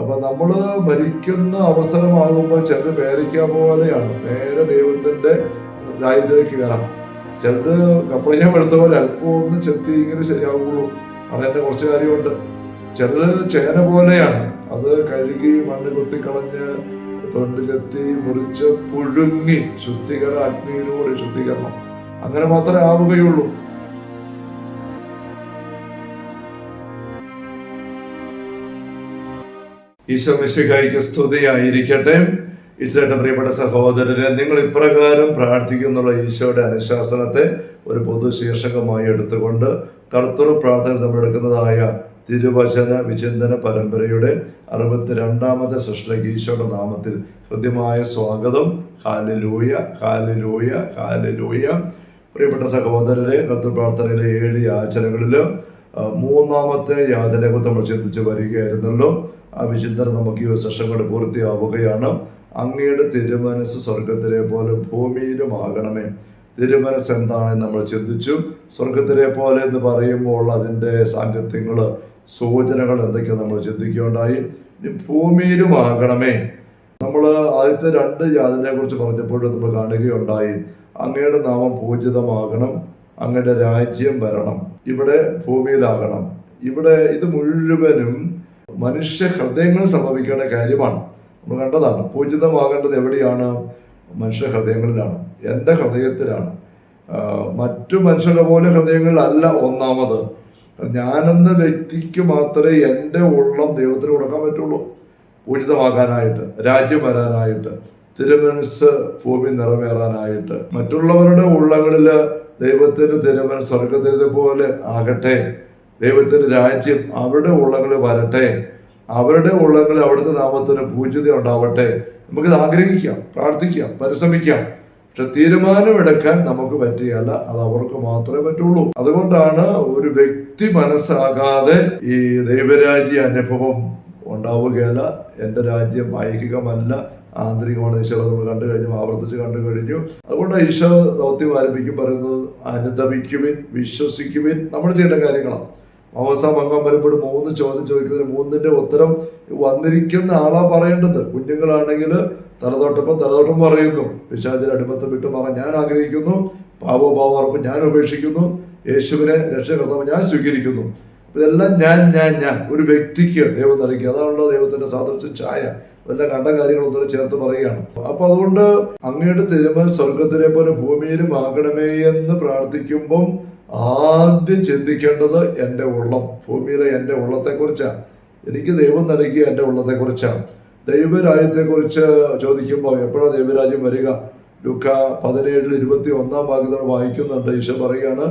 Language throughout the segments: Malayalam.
അപ്പൊ നമ്മള് ഭരിക്കുന്ന അവസരമാകുമ്പോൾ ചിലർ പേരയ്ക്ക പോലെയാണ് നേരെ ദൈവത്തിന്റെ രാജ്യത്തിലേക്ക് കയറാം. ചിലര് കപ്പളങ്ങ വെളുത്ത പോലെ അല്പം ഒന്ന് ചെത്തി ഇങ്ങനെ ശരിയാവുള്ളൂ, അറിയേണ്ട കുറച്ച് കാര്യമുണ്ട്. ചിലര് ചേന പോലെയാണ്, അത് കഴുകി മണ്ണ് കൊത്തിക്കളഞ്ഞ് തൊണ്ടിലെത്തി മുറിച്ച് പുഴുങ്ങി അഗ്നിയിലൂടെ ശുദ്ധീകരണം, അങ്ങനെ മാത്രമേ ആവുകയുള്ളൂ. ഈശോ മിശിഹായ്ക്ക് സ്തുതിയായിരിക്കട്ടെ. ഈശോയുടെ പ്രിയപ്പെട്ട സഹോദരരെ, നിങ്ങൾ ഇപ്രകാരം പ്രാർത്ഥിക്കുന്നുള്ള ഈശോയുടെ അനുശാസനത്തെ ഒരു പൊതു ശീർഷകമായി എടുത്തുകൊണ്ട് കർത്തൃ പ്രാർത്ഥന നമ്മൾ എടുക്കുന്നതായ തിരുവചന വിചിന്തന പരമ്പരയുടെ 62ാമത്തെ സൃഷ്ടിക്ക് ഈശോയുടെ നാമത്തിൽ ഹൃദ്യമായ സ്വാഗതം. Hallelujah, hallelujah, hallelujah. പ്രിയപ്പെട്ട സഹോദരരെ, കർത്തൃ പ്രാർത്ഥനയിലെ 7 യാചനകളിൽ 3ാമത്തെ യാചനയെ നമ്മൾ ചിന്തിച്ച് വരികയായിരുന്നല്ലോ. ആ വിചിന്തനം നമുക്ക് ഈ സെഷൻ കൊണ്ട് പൂർത്തിയാവുകയാണ്. അങ്ങയുടെ തിരുമനസ് സ്വർഗത്തിലെ പോലെ ഭൂമിയിലും ആകണമേ. തിരുമനസ് എന്താണെന്ന് നമ്മൾ ചിന്തിച്ചു. സ്വർഗത്തിലെ പോലെ എന്ന് പറയുമ്പോൾ അതിൻ്റെ സാങ്കത്യങ്ങള്, സൂചനകൾ എന്തൊക്കെയാണ് നമ്മൾ ചിന്തിക്കുകയുണ്ടായി. ഭൂമിയിലും ആകണമേ. നമ്മൾ ആദ്യത്തെ 2 യാതനയെ കുറിച്ച് പറഞ്ഞപ്പോഴും നമ്മൾ കാണുകയുണ്ടായി. അങ്ങയുടെ നാമം പൂജിതമാകണം, അങ്ങയുടെ രാജ്യം വരണം, ഇവിടെ ഭൂമിയിലാകണം. ഇവിടെ ഇത് മുഴുവനും മനുഷ്യ ഹൃദയങ്ങളിൽ സംഭവിക്കേണ്ട കാര്യമാണ്. നമ്മൾ കണ്ടതാണ്. പൂജിതമാകേണ്ടത് എവിടെയാണ്? മനുഷ്യ ഹൃദയങ്ങളിലാണ്, എൻ്റെ ഹൃദയത്തിലാണ്. മറ്റു മനുഷ്യരുടെ പോലെ ഹൃദയങ്ങളിലല്ല. ഒന്നാമത്, ഞാനെന്ന വ്യക്തിക്ക് മാത്രമേ എൻ്റെ ഉള്ളം ദൈവത്തിന് കൊടുക്കാൻ പറ്റുള്ളൂ. പൂജിതമാകാനായിട്ട്, രാജ്യം വരാനായിട്ട്, തിരുമനസ് ഭൂമി നിറവേറാനായിട്ട്. മറ്റുള്ളവരുടെ ഉള്ളങ്ങളിൽ ദൈവത്തിന് തിരുമനസ് സ്വർഗത്തിലെ പോലെ ആകട്ടെ, ദൈവത്തിന്റെ രാജ്യം അവരുടെ ഉള്ളങ്ങളിൽ വരട്ടെ, അവരുടെ ഉള്ളങ്ങളിൽ അവിടുത്തെ നാമത്തിന് പൂജ്യത ഉണ്ടാവട്ടെ. നമുക്കിത് ആഗ്രഹിക്കാം, പ്രാർത്ഥിക്കാം, പരിശ്രമിക്കാം. പക്ഷെ തീരുമാനമെടുക്കാൻ നമുക്ക് പറ്റുകയല്ല, അത് അവർക്ക് മാത്രമേ പറ്റുള്ളൂ. അതുകൊണ്ടാണ് ഒരു വ്യക്തി മനസ്സാകാതെ ഈ ദൈവരാജ്യ അനുഭവം ഉണ്ടാവുകയല്ല. എൻ്റെ രാജ്യം ഐഹികമല്ല, ആന്തരികമാണ്. ഈശോ നമ്മൾ കണ്ടു കഴിഞ്ഞു, ആവർത്തിച്ച് കണ്ടു കഴിഞ്ഞു. അതുകൊണ്ട് ഈശോ ദൗത്യം ആരംഭിക്കും പറയുന്നത് അനുദപിക്കുവിൻ, വിശ്വസിക്കുവിൻ. നമ്മൾ ചെയ്യേണ്ട കാര്യങ്ങളാണ്. അവസാനം അംഗം വരുമ്പോൾ 3 ചോദ്യം ചോദിക്കുന്നതിന് 3ന്റെ ഉത്തരം വന്നിരിക്കുന്ന ആളാ പറയേണ്ടത്. കുഞ്ഞുങ്ങളാണെങ്കിൽ തലതോട്ടം പറയുന്നു, പിശാചിന്റെ അടിമത്തം വിട്ടു മാറാൻ ഞാൻ ആഗ്രഹിക്കുന്നു, പാപഭാവം ഞാൻ ഉപേക്ഷിക്കുന്നു, യേശുവിനെ രക്ഷകർത്താവ് ഞാൻ സ്വീകരിക്കുന്നു. ഇതെല്ലാം ഞാൻ ഒരു വ്യക്തിക്ക് ദൈവം നൽകി. അതാണല്ലോ ദൈവത്തിന്റെ സാദൃശ്യ ഛായ. അതെല്ലാം കണ്ട കാര്യങ്ങളൊന്നും ചേർത്ത് പറയുകയാണ്. അപ്പൊ അതുകൊണ്ട് അങ്ങയുടെ തിരുമനസ് സ്വർഗത്തിലെ പോലെ ഭൂമിയിലും ആകണമേ എന്ന് പ്രാർത്ഥിക്കുമ്പം ആദ്യം ചിന്തിക്കേണ്ടത് എൻ്റെ ഉള്ളം, ഭൂമിയിലെ എൻ്റെ ഉള്ളത്തെക്കുറിച്ചാണ്. എനിക്ക് ദൈവം നൽകിയ എൻ്റെ ഉള്ളത്തെക്കുറിച്ചാണ്. ദൈവരാജ്യത്തെക്കുറിച്ച് ചോദിക്കുമ്പോൾ എപ്പോഴാണ് ദൈവരാജ്യം വരിക? ലൂക്ക 17:21 ഭാഗത്ത് വായിക്കുന്നുണ്ട്. ഈശോ പറയുകയാണ്,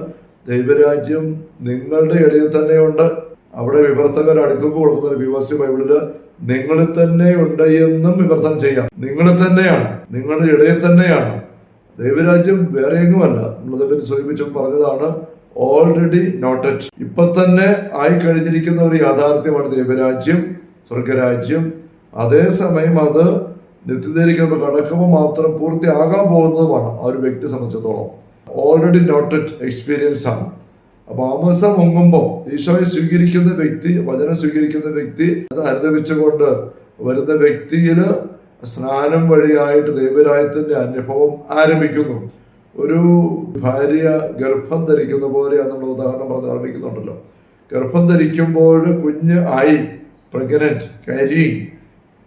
ദൈവരാജ്യം നിങ്ങളുടെ ഇടയിൽ തന്നെയുണ്ട്. അവിടെ വിവർത്തകർ അടുക്കുമ്പോൾ കൊടുക്കുന്ന വിവർത്തി ബൈബിളില് നിങ്ങളിൽ തന്നെ ഉണ്ട് എന്നും വിവർത്തനം ചെയ്യാം. നിങ്ങളിൽ തന്നെയാണ്, നിങ്ങളുടെ ഇടയിൽ തന്നെയാണ്. ദൈവരാജ്യം വേറെ എങ്ങുമല്ല. നമ്മളതേപ്പറ്റി സൂചിപ്പിച്ചു പറഞ്ഞതാണ്, ഓൾറെഡി നോട്ടഡ്, ഇപ്പൊ തന്നെ ആയി കഴിഞ്ഞിരിക്കുന്ന ഒരു യാഥാർത്ഥ്യമാണ് ദൈവരാജ്യം, സ്വർഗരാജ്യം. അതേസമയം അത് നിത്യതയിലേക്ക് കടക്കുമ്പോൾ മാത്രം പൂർത്തിയാകാൻ പോകുന്നതുമാണ് ആ ഒരു വ്യക്തി സംബന്ധിച്ചിടത്തോളം. ഓൾറെഡി നോട്ടഡ് എക്സ്പീരിയൻസ് ആണ്. അപ്പൊ ആമസം മുങ്ങുമ്പോൾ ഈശോയെ സ്വീകരിക്കുന്ന വ്യക്തി, വചനം സ്വീകരിക്കുന്ന വ്യക്തി, അത് അനുദപിച്ചുകൊണ്ട് വരുന്ന വ്യക്തിയില് സ്നാനം വഴിയായിട്ട് ദൈവരാജ്യത്തിന്റെ അനുഭവം ആരംഭിക്കുന്നു. ഒരു ഭാര്യ ഗർഭം ധരിക്കുന്ന പോലെയാണ് നമ്മൾ ഉദാഹരണം പറഞ്ഞ് ആരംഭിക്കുന്നുണ്ടല്ലോ. ഗർഭം ധരിക്കുമ്പോൾ കുഞ്ഞ് ആയി, പ്രഗ്നന്റ്,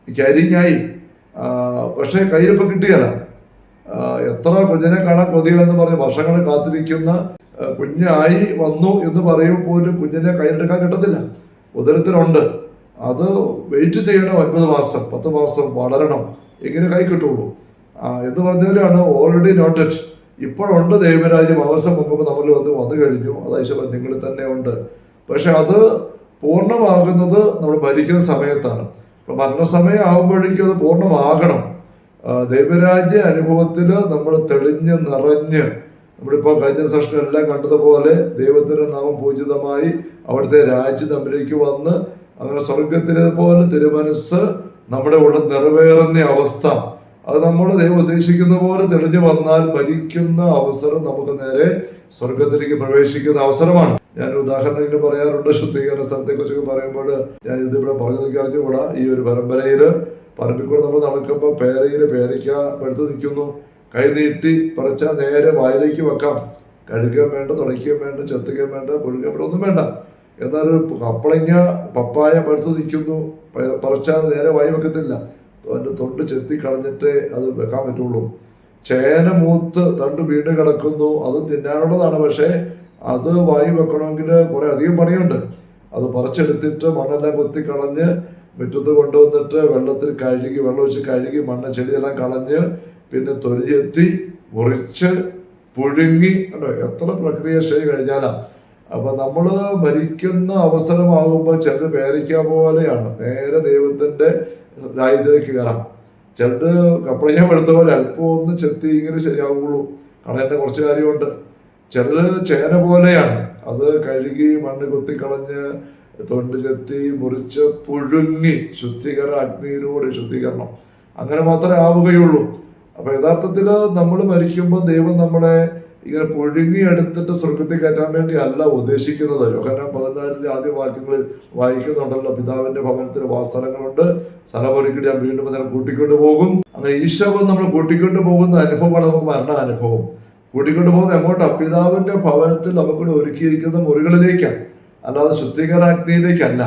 ക്യാരിങ് ആയി. പക്ഷെ കയ്യിലിപ്പോൾ കിട്ടുകയല്ല. എത്ര കുഞ്ഞിനെ കാണാൻ കൊതിയെന്ന് പറഞ്ഞ് വർഷങ്ങൾ കാത്തിരിക്കുന്ന കുഞ്ഞായി വന്നു എന്ന് പറയുമ്പോൾ പോലും കുഞ്ഞിനെ കയ്യിലെടുക്കാൻ കിട്ടത്തില്ല. ഉദരത്തിലുണ്ട്, അത് വെയിറ്റ് ചെയ്യണം. 9 മാസം 10 മാസം വളരണം, എങ്ങനെ കൈ കിട്ടുള്ളൂ എന്ന് പറഞ്ഞാലാണ് ഓൾറെഡി നോട്ടഡ്. ഇപ്പോഴുണ്ട് ദൈവരാജ്യം. അവസരം മുമ്പ് നമ്മൾ വന്നു കഴിഞ്ഞു. അതായത് നിങ്ങളിൽ തന്നെ ഉണ്ട്. പക്ഷെ അത് പൂർണ്ണമാകുന്നത് നമ്മൾ മരിക്കുന്ന സമയത്താണ്. അപ്പൊ മരണസമയം ആകുമ്പോഴേക്കും അത് പൂർണ്ണമാകണം. ദൈവരാജ്യ അനുഭവത്തിൽ നമ്മൾ തെളിഞ്ഞ് നിറഞ്ഞ്, നമ്മളിപ്പോൾ കഴിഞ്ഞ സെഷനെല്ലാം കണ്ടതുപോലെ ദൈവത്തിന്റെ നാമം പൂജിതമായി അവിടുത്തെ രാജ്യം നമ്മിലേക്ക് വന്ന് അങ്ങനെ സ്വർഗത്തിലെ പോലെ തിരുമനസ് നമ്മുടെ ഉള്ളിൽ നിറവേറുന്ന അവസ്ഥ, അത് നമ്മൾ ദൈവം ഉദ്ദേശിക്കുന്ന പോലെ തെളിഞ്ഞു വന്നാൽ ഭരിക്കുന്ന അവസരം നമുക്ക് നേരെ സ്വർഗത്തിലേക്ക് പ്രവേശിക്കുന്ന അവസരമാണ്. ഞാൻ ഉദാഹരണം ഇങ്ങനെ പറയാറുണ്ട്. ശുദ്ധീകരണ സ്ഥലത്തെക്കുറിച്ചൊക്കെ പറയുമ്പോൾ ഞാൻ ഇതിവിടെ പറഞ്ഞു നിൽക്കാൻ അറിഞ്ഞുകൂടാ. ഈ ഒരു പരമ്പരയിൽ പറമ്പിക്കൂടെ നമ്മൾ നടക്കുമ്പോൾ പേരയ്ക്ക പഴുത്ത് നിൽക്കുന്നു, കൈ നീട്ടി പറിച്ചാൽ നേരെ വായിലേക്ക് വെക്കാം. കഴുകുകയും വേണ്ട, തുടയ്ക്കുകയും വേണ്ട, ചെത്തുകയും വേണ്ട, പുഴുകയും വേണ്ട, ഒന്നും വേണ്ട. എന്നാൽ കപ്പളങ്ങ പപ്പായ പഴുത്ത് നിൽക്കുന്നു, പറിച്ചാൽ നേരെ വായി വെക്കത്തില്ല, അതിൻ്റെ തൊണ്ട് ചെത്തി കളഞ്ഞിട്ടേ അത് വെക്കാൻ പറ്റുള്ളൂ. ചേന മൂത്ത് തണ്ട് വീണ് കിടക്കുന്നു, അത് തിന്നാനുള്ളതാണ്, പക്ഷേ അത് വായി വെക്കണമെങ്കിൽ കുറെ അധികം പണിയുണ്ട്. അത് പറിച്ചെടുത്തിട്ട് മണ്ണെല്ലാം കൊത്തിക്കളഞ്ഞ് മുറ്റത്ത് കൊണ്ടുവന്നിട്ട് വെള്ളത്തിൽ കഴുകി, വെള്ളമൊഴിച്ച് കഴുകി മണ്ണ് ചെടിയെല്ലാം കളഞ്ഞ് പിന്നെ തൊലി ചെത്തി മുറിച്ച് പുഴുങ്ങി, കേട്ടോ എത്ര പ്രക്രിയ ചെയ്ത് കഴിഞ്ഞാലാണ്. അപ്പൊ നമ്മൾ മരിക്കുന്ന അവസരമാകുമ്പോൾ ചിലർ പേരയ്ക്ക പോലെയാണ്, നേരെ ദൈവത്തിന്റെ രാജ്യത്തിലേക്ക് കയറാം. ചിലര് കപ്പളങ്ങ എടുത്ത പോലെ അല്പം ഒന്ന് ചെത്തി ഇങ്ങനെ ശരിയാവുള്ളൂ, കളയേണ്ട കുറച്ച് കാര്യമുണ്ട്. ചിലര് ചേന പോലെയാണ്, അത് കഴുകി മണ്ണ് കൊത്തിക്കളഞ്ഞ് തൊണ്ട് ചെത്തി മുറിച്ച് പുഴുങ്ങി അഗ്നിയിലൂടെ ശുദ്ധീകരണം, അങ്ങനെ മാത്രമേ ആവുകയുള്ളൂ. അപ്പൊ യഥാർത്ഥത്തിൽ നമ്മൾ മരിക്കുമ്പോൾ ദൈവം നമ്മളെ ഇങ്ങനെ പുഴുങ്ങി എടുത്തിട്ട് സ്വർഗത്തിൽ കയറ്റാൻ വേണ്ടി അല്ല ഉദ്ദേശിക്കുന്നത്. യോഹന്നാൻ 14 ആദ്യ വാക്യങ്ങളിൽ വായിക്കുന്നുണ്ടല്ലോ, പിതാവിന്റെ ഭവനത്തിൽ വാസസ്ഥലങ്ങളുണ്ട്, സ്ഥലമൊരുക്കിട്ട് ഞാൻ വീണ്ടും അതിനെ കൂട്ടിക്കൊണ്ടു പോകും. അങ്ങനെ ഈശോ നമ്മൾ കൂട്ടിക്കൊണ്ടു പോകുന്ന അനുഭവമാണ് നമുക്ക് മരണ അനുഭവം. കൂട്ടിക്കൊണ്ടു പോകുന്ന എങ്ങോട്ടാ? പിതാവിന്റെ ഭവനത്തിൽ നമുക്കിവിടെ ഒരുക്കിയിരിക്കുന്ന മുറികളിലേക്കാണ്, അല്ലാതെ ശുദ്ധീകരണാഗ്നിയിലേക്കല്ല.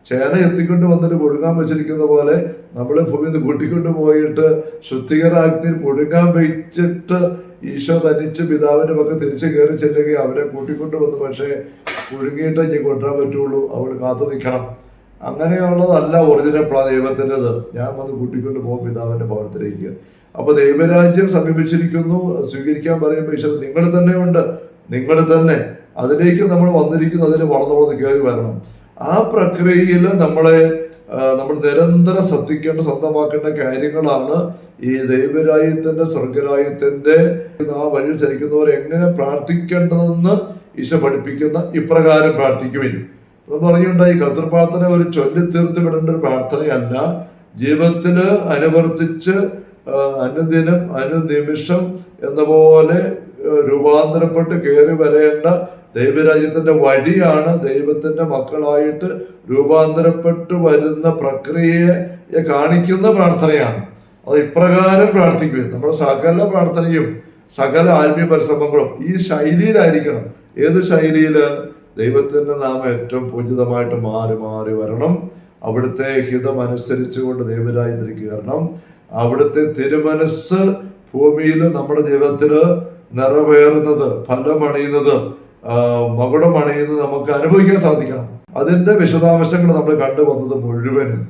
ചേന എത്തിക്കൊണ്ട് വന്നിട്ട് പുഴുങ്ങാൻ വെച്ചിരിക്കുന്ന പോലെ നമ്മൾ ഭൂമിയിൽ നിന്ന് കൂട്ടിക്കൊണ്ടു പോയിട്ട് ശുദ്ധീകരണാഗ്നിയിൽ പുഴുങ്ങാൻ വെച്ചിട്ട് ഈശോ തനിച്ച് പിതാവിന്റെ പക്കം തിരിച്ചു കയറി ചെല്ലുകയും അവരെ കൂട്ടിക്കൊണ്ടു വന്നു. പക്ഷേ പുഴുങ്ങിയിട്ട് ഇനി കൊണ്ടുവരാൻ പറ്റുള്ളൂ, അവിടെ കാത്തു നിൽക്കണം. അങ്ങനെയുള്ളതല്ല ഒറിജിനൽ ദൈവത്തിൻ്റെത്. ഞാൻ വന്ന് കൂട്ടിക്കൊണ്ട് പോകും പിതാവിന്റെ ഭവനത്തിലേക്ക്. അപ്പൊ ദൈവരാജ്യം സമീപിച്ചിരിക്കുന്നു, സ്വീകരിക്കാൻ പറയുമ്പോൾ ഈശോ നിങ്ങൾ തന്നെ ഉണ്ട്, നിങ്ങൾ തന്നെ അതിലേക്ക് നമ്മൾ വന്നിരിക്കുന്നു, അതിൽ വളർന്നു കയറി വരണം. ആ പ്രക്രിയയിൽ നമ്മൾ നിരന്തരം ശ്രദ്ധിക്കേണ്ട, സ്വന്തമാക്കേണ്ട കാര്യങ്ങളാണ് ഈ ദൈവരാജ്യത്തിന്റെ സ്വർഗരാജ്യത്തിന്റെ ആ വഴിയിൽ ചലിക്കുന്നവർ എങ്ങനെ പ്രാർത്ഥിക്കേണ്ടതെന്ന് ഈശോ പഠിപ്പിക്കുന്ന ഇപ്രകാരം പ്രാർത്ഥിക്കുവിൻ. നമ്മൾ പറയുണ്ടായി, കർത്തൃ പ്രാർത്ഥന ഒരു ചൊല്ലിത്തീർത്ത് വിടേണ്ട ഒരു പ്രാർത്ഥനയല്ല, ജീവിതത്തില് അനുവർത്തിച്ച് അനുദിനം അനുനിമിഷം എന്ന പോലെ രൂപാന്തരപ്പെട്ട് കയറി വരേണ്ട ദൈവരാജ്യത്തിന്റെ വഴിയാണ്. ദൈവത്തിന്റെ മക്കളായിട്ട് രൂപാന്തരപ്പെട്ടു വരുന്ന പ്രക്രിയയെ കാണിക്കുന്ന പ്രാർത്ഥനയാണ്. അത് ഇപ്രകാരം പ്രാർത്ഥിക്കുകയും നമ്മുടെ സകല പ്രാർത്ഥനയും സകല ആത്മീയ പരിശ്രമങ്ങളും ഈ ശൈലിയിലായിരിക്കണം. ഏത് ശൈലിയില്? ദൈവത്തിന്റെ നാമം ഏറ്റവും പൂജിതമായിട്ട് മാറി മാറി വരണം, അവിടുത്തെ ഹിതം അനുസരിച്ചുകൊണ്ട് ദൈവരാജ്യത്തിലേക്ക് കയറണം, അവിടുത്തെ തിരുമനസ് ഭൂമിയിൽ നമ്മുടെ ജീവിതത്തില് നിറവേറുന്നത്, ഫലമണിയുന്നത്, മകുടമണിയുന്നത് നമുക്ക് അനുഭവിക്കാൻ സാധിക്കണം. അതിന്റെ വിശദാംശങ്ങൾ നമ്മൾ കണ്ടുവന്നത് മുഴുവനും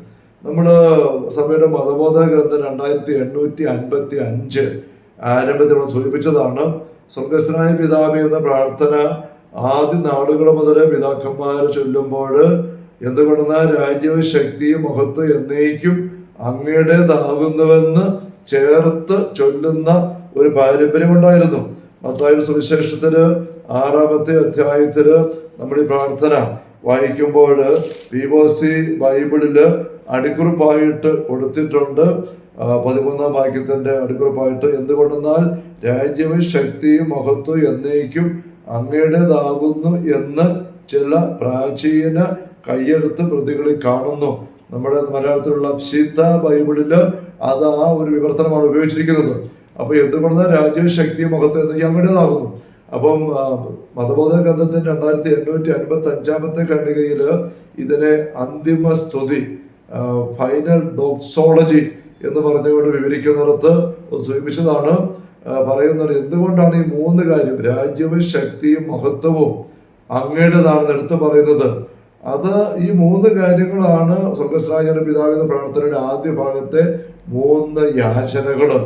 സഭയുടെ മതബോധ ഗ്രന്ഥം 2855 ആരംഭത്തിൽ സൂചിപ്പിച്ചതാണ്. സ്വർഗസ്ഥനായ പിതാവേ എന്ന പ്രാർത്ഥന ആദ്യ നാളുകൾ മുതൽ പിതാക്കന്മാർ ചൊല്ലുമ്പോൾ എന്തുകൊണ്ടെന്നാൽ രാജ്യവും ശക്തിയും മഹത്വം എന്നേക്കും അങ്ങയുടേതാകുന്നുവെന്ന് ചേർത്ത് ചൊല്ലുന്ന ഒരു പാരമ്പര്യമുണ്ടായിരുന്നു. മത്തായി സുവിശേഷത്തില് 6-ാമത്തെ അധ്യായത്തില് നമ്മൾ ഈ പ്രാർത്ഥന വായിക്കുമ്പോൾ POC ബൈബിളില് അടിക്കുറിപ്പായിട്ട് കൊടുത്തിട്ടുണ്ട്. 13-ാം വാക്യത്തിന്റെ അടിക്കുറിപ്പായിട്ട്, എന്തുകൊണ്ടെന്നാൽ രാജ്യവും ശക്തിയും മഹത്വം എന്നേക്കും അങ്ങയുടേതാകുന്നു എന്ന് ചില പ്രാചീന കയ്യെഴുത്ത് പ്രതികളിൽ കാണുന്നു. നമ്മുടെ മലയാളത്തിലുള്ള സീത ബൈബിളില് അത് ആ ഒരു വിവർത്തനമാണ് ഉപയോഗിച്ചിരിക്കുന്നത്. അപ്പൊ എന്തുകൊണ്ടെന്നാൽ രാജ്യവും ശക്തിയും മഹത്വം എന്നേക്കും അങ്ങയുടേതാകുന്നു. അപ്പം മതബോധന ഗ്രന്ഥത്തിന്റെ 2855-ാമത്തെ ഖണ്ഡികയില് ഇതിനെ അന്തിമ സ്തുതി, ഫൈനൽ ഡോക്സോളജി എന്ന് പറഞ്ഞുകൊണ്ട് വിവരിക്കുന്നിടത്ത് സൂചിപ്പിച്ചതാണ്. പറയുന്നത് എന്തുകൊണ്ടാണ് ഈ 3 കാര്യം രാജ്യവും ശക്തിയും മഹത്വവും അങ്ങയുടേതാണെന്ന് എടുത്തു പറയുന്നത്. അത് ഈ 3 കാര്യങ്ങളാണ് സ്വർഗസ്ഥനായ പിതാവിന്റെ പ്രാർത്ഥനയുടെ ആദ്യ ഭാഗത്തെ 3 യാചനകള്.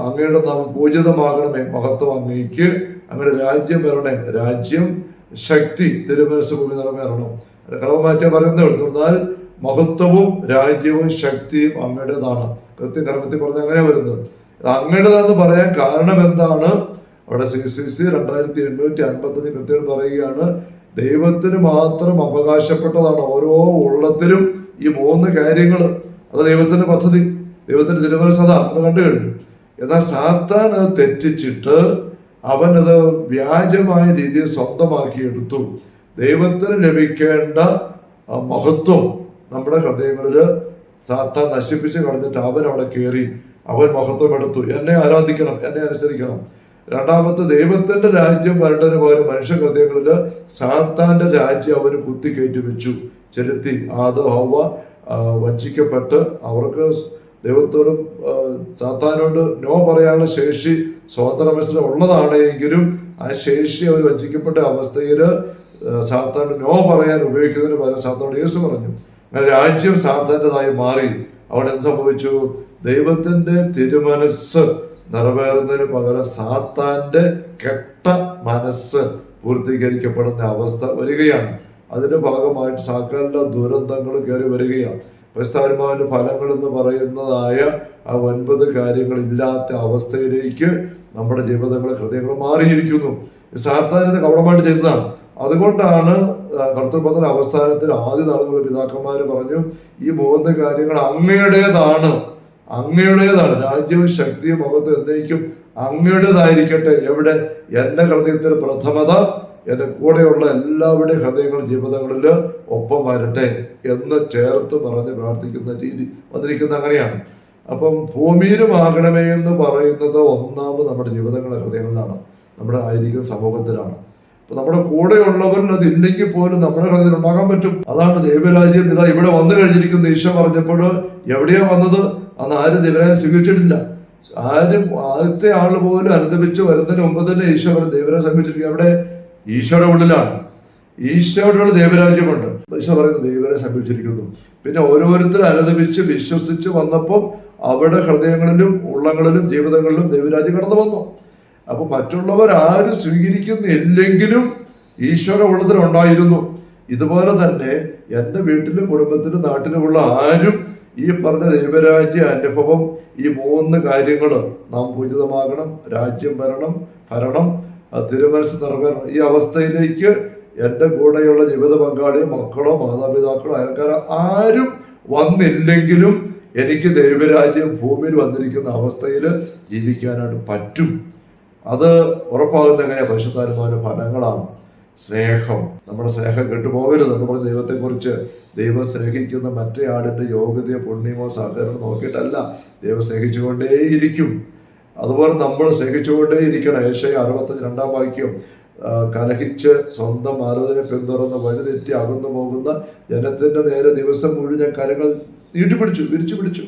അങ്ങയുടെ നാം പൂജിതമാകണമേ, മഹത്വം അങ്ങേക്ക്, അങ്ങയുടെ രാജ്യം വരണേ, രാജ്യം ശക്തി തിരുമനസ് ഭൂമി നിറവേറണം. ക്രമം മാറ്റിയാൽ പറയുന്നത് എന്നാൽ മഹത്വവും രാജ്യവും ശക്തിയും അങ്ങയുടേതാണ്. കൃത്യക്രമത്തിൽ പറഞ്ഞ അങ്ങനെ വരുന്നത്. അങ്ങയുടേതാണെന്ന് പറയാൻ കാരണം എന്താണ്? അവിടെ CCC 2855 കൃത്യം പറയുകയാണ്, ദൈവത്തിന് മാത്രം അവകാശപ്പെട്ടതാണ് ഓരോ ഉള്ളത്തിലും ഈ 3 കാര്യങ്ങൾ. അത് ദൈവത്തിന്റെ പദ്ധതി, ദൈവത്തിന്റെ തിരുമനസ്, അതാ നമ്മൾ കണ്ടു കഴിഞ്ഞു. എന്നാൽ സാത്താൻ അത് തെറ്റിച്ചിട്ട് അവനത് വ്യാജമായ രീതിയിൽ സ്വന്തമാക്കി എടുത്തു. ദൈവത്തിന് ലഭിക്കേണ്ട മഹത്വം നമ്മുടെ ഹൃദയങ്ങളിൽ സാത്താൻ നശിപ്പിച്ച് കളഞ്ഞിട്ട് അവൻ അവിടെ കയറി അവൻ മഹത്വം എടുത്തു. എന്നെ ആരാധിക്കണം, എന്നെ അനുസരിക്കണം. രണ്ടാമത്തെ, ദൈവത്തിന്റെ രാജ്യം വരേണ്ടതിന് പകരം മനുഷ്യ ഹൃദയങ്ങളിൽ സാത്താന്റെ രാജ്യം അവന് കുത്തിക്കയറ്റി വെച്ചു, ചെലുത്തി. ഹവ്വ വഞ്ചിക്കപ്പെട്ട് അവർക്ക് ദൈവത്തോടും സാത്താനോട് നോ പറയാനുള്ള ശേഷി സ്വതന്ത്ര മനസ്സിൽ ഉള്ളതാണെങ്കിലും ആ ശേഷി അവർ വഞ്ചിക്കപ്പെട്ട അവസ്ഥയിൽ സാത്താൻ നോ പറയാൻ ഉപയോഗിക്കുന്നതിന് പകരം സാത്താനോട് യേശു പറഞ്ഞു. അങ്ങനെ രാജ്യം സാത്താൻ്റെതായി മാറി. അവിടെ എന്ത് സംഭവിച്ചു? ദൈവത്തിന്റെ തിരുമനസ് നിറവേറുന്നതിന് പകരം സാത്താന്റെ കെട്ട മനസ്സ് പൂർത്തീകരിക്കപ്പെടുന്ന അവസ്ഥ വരികയാണ്. അതിന്റെ ഭാഗമായിട്ട് സകല ദുരന്തങ്ങൾ കയറി വരികയാണ്. പരിശുദ്ധാത്മാവിന്റെ ഫലങ്ങൾ എന്ന് പറയുന്നതായ ആ 9 കാര്യങ്ങളില്ലാത്ത അവസ്ഥയിലേക്ക് നമ്മുടെ ജീവിതങ്ങൾ, ഹൃദയങ്ങൾ മാറിയിരിക്കുന്നു. സാത്താനിന്ന് കപടമായിട്ട് ചെയ്തതാണ്. അതുകൊണ്ടാണ് കർത്തൃപദ അവസാനത്തിൽ ആദ്യ നാളുകളിൽ പിതാക്കന്മാര് പറഞ്ഞു, ഈ 3 കാര്യങ്ങൾ അങ്ങയുടേതാണ്, അങ്ങയുടേതാണ്. രാജ്യവും ശക്തിയും മഹത്വം എന്നേക്കും അങ്ങയുടേതായിരിക്കട്ടെ. എവിടെ? എന്റെ ഹൃദയത്തിൽ പ്രഥമത എന്റെ കൂടെയുള്ള എല്ലാവരുടെയും ഹൃദയങ്ങൾ ജീവിതങ്ങളിൽ ഒപ്പം വരട്ടെ എന്ന് ചേർത്ത് പറഞ്ഞ് പ്രാർത്ഥിക്കുന്ന രീതി വന്നിരിക്കുന്നത് അങ്ങനെയാണ്. അപ്പം ഭൂമിയിലുമാകണമേ എന്ന് പറയുന്നത് ഒന്നാമത് നമ്മുടെ ജീവിതങ്ങളുടെ ഹൃദയങ്ങളിലാണ്, നമ്മുടെ ആയിരിക്കുന്ന സമൂഹത്തിലാണ്. അപ്പൊ നമ്മുടെ കൂടെയുള്ളവരിൽ അതില്ലെങ്കിൽ പോലും നമ്മുടെ ഹൃദയത്തിൽ ഉണ്ടാകാൻ പറ്റും. അതാണ് ദൈവരാജ്യം ഇതാ ഇവിടെ വന്നു കഴിഞ്ഞിരിക്കുന്ന ഈശോ പറഞ്ഞപ്പോൾ എവിടെയാ വന്നത്? അന്ന് ആരും ദൈവരാജ്യം സ്വീകരിച്ചിട്ടില്ല. ആരും ആദ്യത്തെ ആള് പോലും അനുദപിച്ച് വരുന്നതിന് മുമ്പ് തന്നെ ഈശോ ദൈവരാജ്യം സമീപിച്ചിരിക്കുക. അവിടെ ഈശോയുടെ ഉള്ളിലാണ്. ഈശോയുടെ ഉള്ളിൽ ദൈവരാജ്യമുണ്ട്. ഈശോ പറയുന്നത് ദൈവരാജ്യം സമീപിച്ചിരിക്കുന്നു. പിന്നെ ഓരോരുത്തരും അനുദപിച്ച് വിശ്വസിച്ച് വന്നപ്പോൾ അവരുടെ ഹൃദയങ്ങളിലും ഉള്ളങ്ങളിലും ജീവിതങ്ങളിലും ദൈവരാജ്യം കടന്നു വന്നു. അപ്പൊ മറ്റുള്ളവർ ആരും സ്വീകരിക്കുന്നില്ലെങ്കിലും ഈശോയുടെ ഉള്ളതിൽ ഉണ്ടായിരുന്നു. ഇതുപോലെ തന്നെ എൻ്റെ വീട്ടിലും കുടുംബത്തിലും നാട്ടിലുമുള്ള ആരും ഈ പറഞ്ഞ ദൈവരാജ്യ അനുഭവം, ഈ 3 കാര്യങ്ങൾ നാം പൂജിതമാകണം, രാജ്യം ഭരണം, തിരുമനസ് നിറവേറണം. ഈ അവസ്ഥയിലേക്ക് എൻ്റെ കൂടെയുള്ള ജീവിത പങ്കാളിയോ മക്കളോ മാതാപിതാക്കളോ അയൽക്കാരോ ആരും വന്നില്ലെങ്കിലും എനിക്ക് ദൈവരാജ്യം ഭൂമിയിൽ വന്നിരിക്കുന്ന അവസ്ഥയിൽ ജീവിക്കാനായിട്ട് പറ്റും. അത് ഉറപ്പാകുന്ന എങ്ങനെയാണ്? പരിശുദ്ധാത്മാവിന്റെ ഫലങ്ങളാണ്. സ്നേഹം, നമ്മുടെ സ്നേഹം കെട്ടുപോകരുത്. നമ്മൾ പറഞ്ഞ ദൈവത്തെക്കുറിച്ച്, ദൈവം സ്നേഹിക്കുന്ന മറ്റേ ആളിന്റെ യോഗ്യതയോ പുണ്യമോ സഹകരണം നോക്കിയിട്ടല്ല, ദൈവം സ്നേഹിച്ചുകൊണ്ടേയിരിക്കും. അതുപോലെ നമ്മൾ സ്നേഹിച്ചുകൊണ്ടേയിരിക്കണം. ഏശയ്യ 65 വാക്യം, കലഹിച്ച് സ്വന്തം ആലോചന പിന്തുടർന്ന് വഴിതെറ്റി അകന്നു പോകുന്ന ജനത്തിന്റെ നേരെ ദിവസം മുഴുവൻ ഞാൻ കരങ്ങൾ വിരിച്ചു പിടിച്ചു.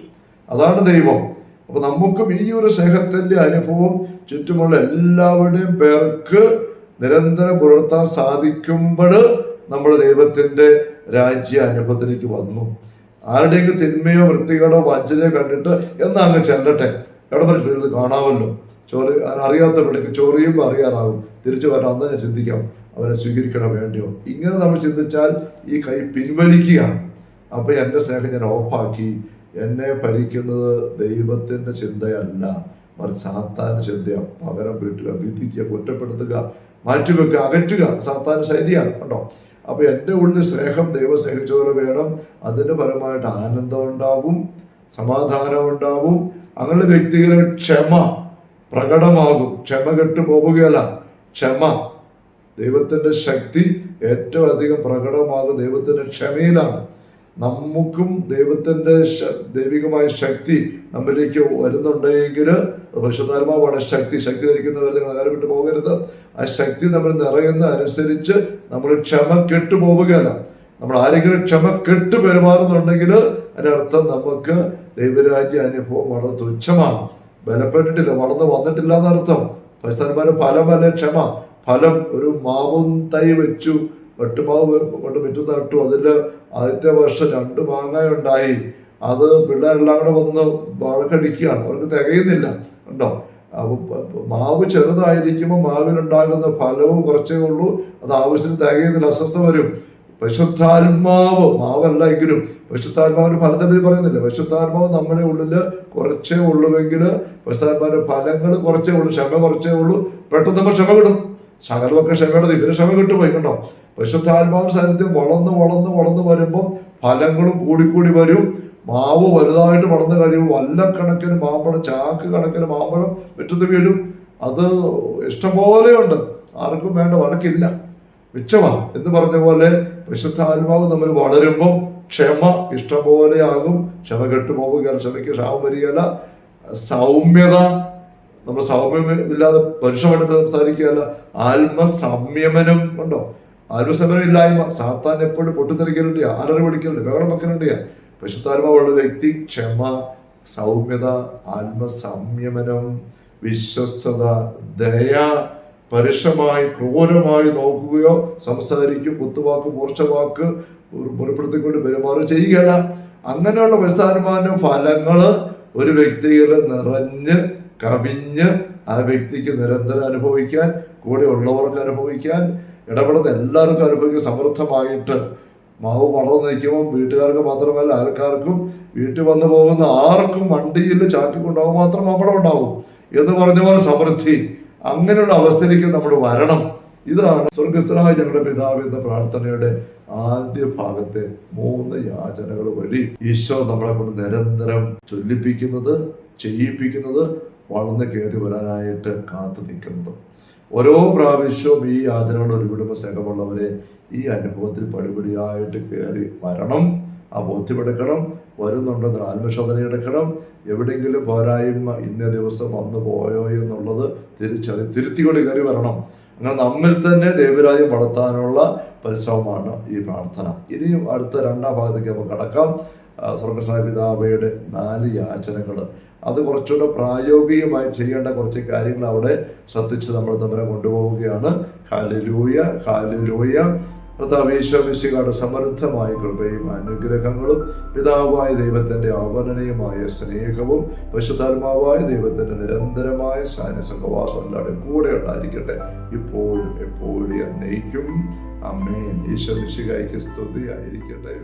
അതാണ് ദൈവം. അപ്പൊ നമുക്കും ഈ ഒരു സ്നേഹത്തിന്റെ അനുഭവം ചുറ്റുമുള്ള എല്ലാവരുടെയും പേർക്ക് നിരന്തരം പുലർത്താൻ സാധിക്കുമ്പോൾ നമ്മൾ ദൈവത്തിന്റെ രാജ്യ അനുഭവത്തിലേക്ക് വന്നു. ആരുടെയെങ്കിലും തിന്മയോ വൃത്തികേടോ വഞ്ചനയോ കണ്ടിട്ട് എന്നാ അങ്ങ് ചെല്ലട്ടെ, എവിടെ പറഞ്ഞിട്ട് കാണാമല്ലോ, അറിയാത്ത പിള്ളേക്ക് ചൊറിയുമ്പോൾ അറിയാനാകും, തിരിച്ചു വരാൻ അന്ന് ഞാൻ ചിന്തിക്കാം അവരെ സ്വീകരിക്കണോ വേണ്ടിയോ. ഇങ്ങനെ നമ്മൾ ചിന്തിച്ചാൽ ഈ കൈ പിൻവലിക്കുകയാണ്. അപ്പൊ എൻ്റെ സ്നേഹം ഞാൻ ഓഫാക്കി. എന്നെ ഭരിക്കുന്നത് ദൈവത്തിന്റെ ചിന്തയല്ല, മറിച്ച് സാത്താന്റെ ചിന്തയാണ്. പകരം വീട്ടുക, വിധിക്കുക, കുറ്റപ്പെടുത്തുക, മാറ്റിവെക്കുക, അകറ്റുക സാത്താന്റെ ശൈലിയാണ്. കണ്ടോ? അപ്പൊ എൻ്റെ ഉള്ളിൽ സ്നേഹം ദൈവം സ്നേഹിച്ചവരെ വേണം. അതിന്റെ പരമായിട്ട് ആനന്ദം ഉണ്ടാവും, സമാധാനം ഉണ്ടാവും. അങ്ങനെ വ്യക്തികളെ ക്ഷമ പ്രകടമാകും. ക്ഷമ കെട്ടു പോവുകയല്ല, ക്ഷമ. ദൈവത്തിന്റെ ശക്തി ഏറ്റവും അധികം പ്രകടമാകും ദൈവത്തിന്റെ ക്ഷമയിലാണ്. നമുക്കും ദൈവത്തിന്റെ ദൈവികമായ ശക്തി നമ്മിലേക്ക് വരുന്നുണ്ടെങ്കിൽ പരിശുദ്ധാത്മാവാണ് ശക്തി ധരിക്കുന്നവർ നിങ്ങൾ അങ്ങനെ വിട്ടു പോകരുത്. ആ ശക്തി നമ്മൾ നിറയുന്ന അനുസരിച്ച് നമ്മൾ ക്ഷമ കെട്ടു പോവുകയല്ല. നമ്മൾ ആരെങ്കിലും ക്ഷമ കെട്ടു പെരുമാറുന്നുണ്ടെങ്കിൽ അതിനർത്ഥം നമുക്ക് ദൈവരാജ്യ അനുഭവം വളരെ തുച്ഛമാണ്, ബലപ്പെട്ടിട്ടില്ല, വളർന്നു വന്നിട്ടില്ല എന്നർത്ഥം. പരിശുദ്ധാത്മാവിന്റെ ഫലമല്ല ക്ഷമ. ഫലം ഒരു മാവും തൈ വെച്ചു, വെട്ടുമാവ് കൊണ്ട് വിറ്റു നട്ടു. അതിൽ ആദ്യത്തെ വർഷം 2 മാങ്ങ ഉണ്ടായി. അത് പിള്ളേരെല്ലാം കൂടെ വന്ന് വഴക്കടിക്കുകയാണ്, അവർക്ക് തികയുന്നില്ല. ഉണ്ടോ? അപ്പൊ മാവ് ചെറുതായിരിക്കുമ്പോൾ മാവിനുണ്ടാകുന്ന ഫലവും കുറച്ചേ ഉള്ളൂ, അത് ആവശ്യത്തിന് തികയുന്നില്ല, അസ്വസ്ഥ വരും. പരിശുദ്ധാത്മാവ്, മാവല്ല എങ്കിലും പരിശുദ്ധാത്മാവിന്റെ ഫലത്തെ പറ്റി പറയുന്നില്ല. പരിശുദ്ധാത്മാവ് നമ്മുടെ ഉള്ളില് കുറച്ചേ ഉള്ളുവെങ്കിൽ പരിശുദ്ധാത്മാവിന്റെ ഫലങ്ങൾ കുറച്ചേ ഉള്ളൂ, ക്ഷമ കുറച്ചേ ഉള്ളൂ. പെട്ടെന്ന് നമ്മൾ ക്ഷമ കിട്ടും. ശകലമൊക്കെ ക്ഷമയുടെ ഇവര് ക്ഷമ കിട്ടുപോയി. കണ്ടോ? പരിശുദ്ധാത്മാവിന്റെ സാന്നിധ്യം വളർന്ന് വരുമ്പോൾ ഫലങ്ങളും കൂടിക്കൂടി വരും. മാവ് വലുതായിട്ട് വളർന്നു കഴിയുമ്പോൾ വല്ലക്കണക്കിന് മാമ്പഴം, ചാക്ക് കണക്കിന് മാമ്പഴം മുറ്റത്ത് വീഴും. അത് ഇഷ്ടംപോലെ ഉണ്ട്, ആർക്കും വേണ്ട, വഴക്കില്ല, മിച്ചമാ എന്ന് പറഞ്ഞ പോലെ പരിശുദ്ധാത്മാവ് നമ്മൾ വളരുമ്പം ക്ഷമ ഇഷ്ടംപോലെ ആകും. ക്ഷമ കെട്ടുപോകുക, ക്ഷമയ്ക്ക് ക്ഷാമം വരികയല്ല. സൗമ്യത, നമ്മൾ സൗമ്യമില്ലാതെ പരുഷമായിട്ട് സംസാരിക്കുകയല്ല. ആത്മസംയമനം ഉണ്ടോ? ആത്മസംയമനം ഇല്ലായ്മ. സാത്താൻ എപ്പോഴും പൊട്ടിത്തെറിക്കലുണ്ട്, അലറി പിടിക്കലുണ്ട്, ബഹളം വെക്കലുണ്ട്. പരിശുദ്ധാത്മാവുള്ള വ്യക്തി ക്ഷമ, സൗമ്യത, ആത്മസംയമനം, വിശ്വസ്തത, ദയ, പരുഷമായി ക്രൂരമായി നോക്കുകയോ സംസാരിക്കും, കുത്തുവാക്ക് മൂർച്ചവാക്ക് മുറിപ്പെടുത്തിക്കൊണ്ട് പെരുമാറുകയോ ചെയ്യുകയല്ല. അങ്ങനെയുള്ള പരിശുദ്ധാത്മാവിന്റെ ഫലങ്ങള് ഒരു വ്യക്തിയിൽ നിറഞ്ഞ് കവിഞ്ഞ് ആ വ്യക്തിക്ക് നിരന്തരം അനുഭവിക്കാൻ, കൂടെ ഉള്ളവർക്ക് അനുഭവിക്കാൻ, ഇടപെടുന്ന എല്ലാവർക്കും അനുഭവിക്കാൻ സമൃദ്ധമായിട്ട് മാവ് വളർന്നു നിൽക്കുമ്പോൾ വീട്ടുകാർക്ക് മാത്രമല്ല അയൽക്കാർക്കും വീട്ടിൽ വന്നു പോകുന്ന ആർക്കും വണ്ടിയിൽ ചാക്കിക്കൊണ്ടാവും മാത്രം അവിടെ ഉണ്ടാവും എന്ന് പറഞ്ഞ പോലെ സമൃദ്ധി. അങ്ങനെയുള്ള അവസ്ഥയിലേക്ക് നമ്മൾ വരണം. ഇതാണ് സ്വർഗസ്ഥനായ ഞങ്ങളുടെ പിതാവ് എന്ന പ്രാർത്ഥനയുടെ ആദ്യ ഭാഗത്തെ 3 യാചനകൾ വഴി ഈശോ നമ്മളെ കൊണ്ട് നിരന്തരം ചൊല്ലിപ്പിക്കുന്നത്, ചെയ്യിപ്പിക്കുന്നത്, വളർന്ന് കയറി വരാനായിട്ട് കാത്തു നിൽക്കുന്നത്. ഓരോ പ്രാവശ്യവും ഈ യാചനകൾ ഒരുവിടുമ്പോൾ സ്നേഹമുള്ളവരെ ഈ അനുഭവത്തിൽ പടിപടിയായിട്ട് കയറി വരണം. ആ ബോധ്യമെടുക്കണം, വരുന്നുണ്ടെന്ന് ആത്മശോധന എടുക്കണം. എവിടെയെങ്കിലും പോരായ്മ ഇന്ന ദിവസം വന്നു പോയോ എന്നുള്ളത് തിരുത്തിക്കൊണ്ട് കയറി വരണം. അങ്ങനെ നമ്മിൽ തന്നെ ദൈവരാജ്യം വളർത്താനുള്ള പരിശ്രമമാണ് ഈ പ്രാർത്ഥന. ഇനിയും അടുത്ത 2ാം ഭാഗത്തേക്ക് നമുക്ക് കടക്കാം. സ്വർഗസ്വനായ പിതാവയുടെ 4 യാചനകൾ, അത് കുറച്ചുകൂടെ പ്രായോഗികമായി ചെയ്യേണ്ട കുറച്ച് കാര്യങ്ങൾ അവിടെ ശ്രദ്ധിച്ച് നമ്മൾ തമ്മിൽ കൊണ്ടുപോവുകയാണ്. Hallelujah, hallelujah. കർത്താവേ ഈശോമിശിഹായുടെ സമൃദ്ധമായ കൃപയും അനുഗ്രഹങ്ങളും പിതാവായ ദൈവത്തിന്റെ അവർണ്ണനീയമായ സ്നേഹവും പരിശുദ്ധാത്മാവായ ദൈവത്തിന്റെ നിരന്തരമായ സഹവാസം എല്ലാവരും കൂടെ ഉണ്ടായിരിക്കട്ടെ, ഇപ്പോഴും എപ്പോഴും എന്നേക്കും. ആമേൻ. ഈശോമിശിഹായ്ക്ക് സ്തുതിയായിരിക്കട്ടെ.